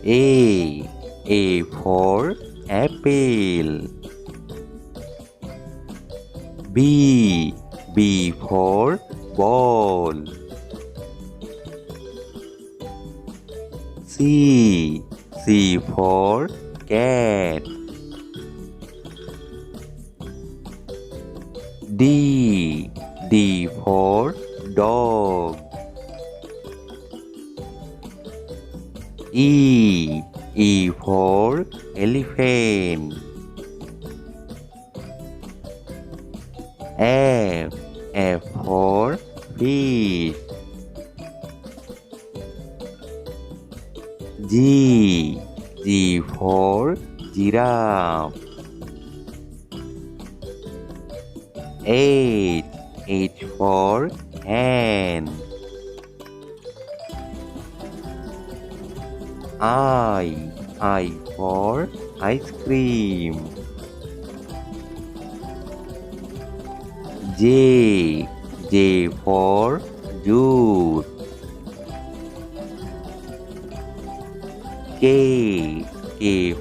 A for apple. B for ball. C for cat. D for dog. E for elephant. F for fish. G for giraffe. H for hen. I for ice cream. J for juice. K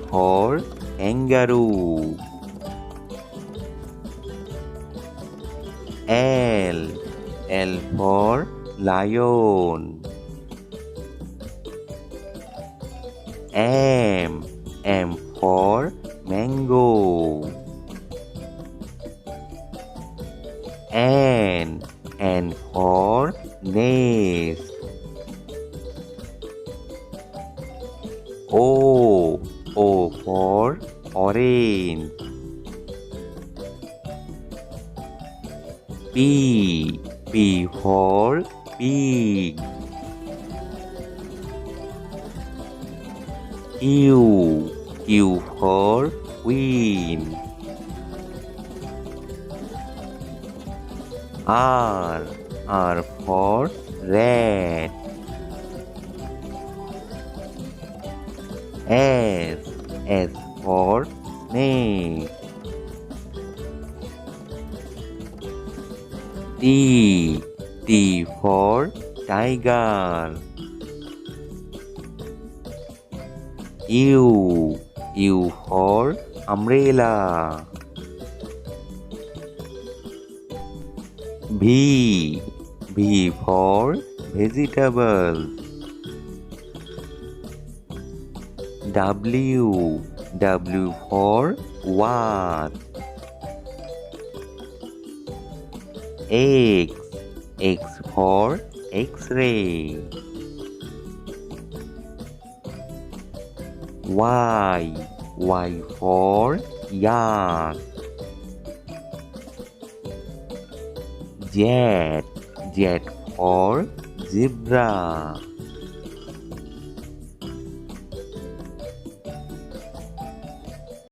for kangaroo. L for lion. M for mango. N for nest. O for orange. P for pig. Q for queen. R for rat. S for snake. T for tiger. U for umbrella. V for vegetable. W for what. X for X-ray. Y for yak. Z for zebra.